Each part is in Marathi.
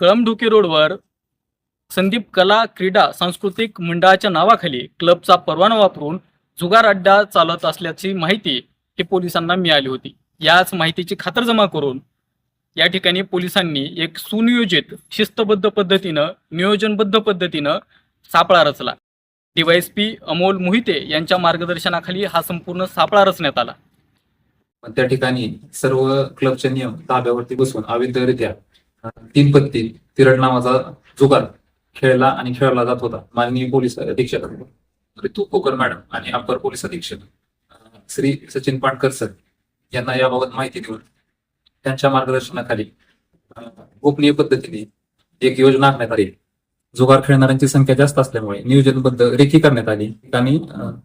कळमढुकी रोडवर संदीप कला क्रीडा सांस्कृतिक मंडळाच्या नावाखाली क्लबचा परवाना वापरून जुगार अड्डा चालत असल्याची माहिती ही पोलिसांना मिळाली होती। याच माहितीची खातरजमा करून या ठिकाणी पोलिसांनी एक सुनियोजित शिस्तबद्ध पद्धतीनं नियोजनबद्ध पद्धतीनं सापळा रचला। डीवायएसपी अमोल मोहिते यांच्या मार्गदर्शनाखाली हा संपूर्ण सापळा रचण्यात आला। त्या ठिकाणी सर्व क्लबचे नियम ताब्यावरती बसवून अवैधरित्या 3 पत्ती तिरड नावाचा जुगार खेळला आणि खेळला जात होता। माननीय पोलीस अधीक्षक ऋतू कोकर मॅडम आणि अपर पोलीस अधीक्षक श्री सचिन पाटकर सर यांना याबाबत माहिती देऊन त्यांच्या मार्गदर्शनाखाली गोपनीय पद्धतीने एक योजना आखण्यात आली। जुगार खेळणाऱ्यांची संख्या जास्त असल्यामुळे नियोजनबद्ध रेखी करण्यात आली आणि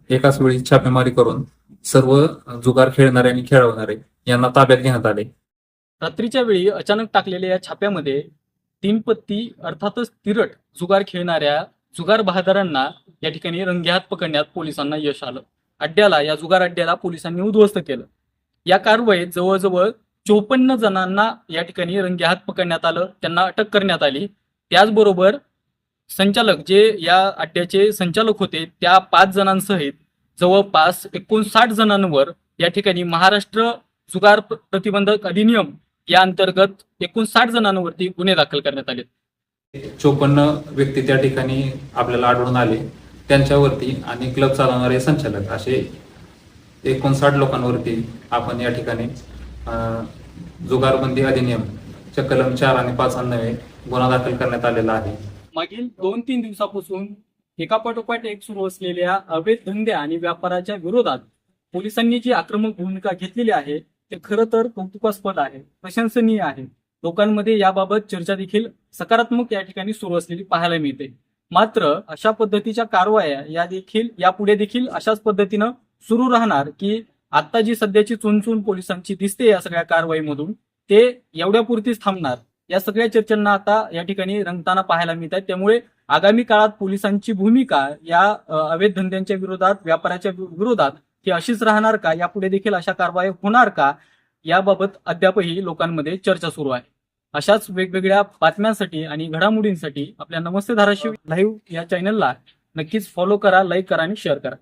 एकाच वेळी छापेमारी करून सर्व जुगार खेळणारे आणि खेळवणारे यांना ताब्यात घेण्यात आले। रात्रीच्या वेळी अचानक टाकलेल्या या छाप्यामध्ये 3 पत्ती अर्थातच तिरट जुगार खेळणाऱ्या जुगार बहादरांना या ठिकाणी रंगेहात पकडण्यात पोलिसांना यश आलं। या जुगार अड्ड्याला पोलिसांनी उद्ध्वस्त केलं। या कारवाईत जवळजवळ 54 जणांना या ठिकाणी रंगेहात पकडण्यात आलं, त्यांना अटक करण्यात आली। त्याचबरोबर संचालक जे या अड्ड्याचे संचालक होते त्या 5 जणांसहित जवळपास 59 जणांवर या ठिकाणी महाराष्ट्र जुगार प्रतिबंधक अधिनियम या अंतर्गत 59 जणांवरती गुन्हे दाखल करण्यात आले। 54 व्यक्ती त्या ठिकाणी आपल्याला आढळून आले। त्यांच्यावरती आणि क्लब चालवणारे संचालक असे 59 लोकांवरती आपण या ठिकाणी जुगारबंदी अधिनियम कलम 4 आणि 5 अन्वये गुन्हा दाखल करण्यात आलेला आहे। मागील 2-3 दिवसापासून एकापाठोपाठ एक सुरू असलेल्या अवैध धंदे आणि व्यापाराच्या विरोधात पोलिसांनी जी आक्रमक भूमिका घेतलेली आहे ते खरं तर कौतुकास्पद आहे, प्रशंसनीय आहे। लोकांमध्ये याबाबत चर्चा देखील सकारात्मक या ठिकाणी सुरू असलेली पाहायला मिळते। मात्र अशा पद्धतीच्या कारवाया यापुढे देखील अशाच पद्धतीनं सुरू राहणार की आता जी सध्याची चुनचुन पोलिसांची दिसते या सगळ्या कारवाईमधून ते एवढ्यापुरतीच थांबणार, या सगळ्या चर्चांना आता या ठिकाणी रंगताना पाहायला मिळत आहे। त्यामुळे आगामी काळात पोलिसांची भूमिका या अवैध धंद्यांच्या विरोधात, व्यापाराच्या विरोधात ही अशीच राहणार का, यापुढे देखील अशा कारवाई होणार का, याबाबत अद्यापही लोकांमध्ये चर्चा सुरू आहे। अशाच वेगवेगळ्या बातम्यांसाठी आणि घडामोडींसाठी आपल्या नमस्ते धाराशिव लाईव्ह या चॅनलला नक्कीच फॉलो करा, लाईक करा आणि शेअर करा।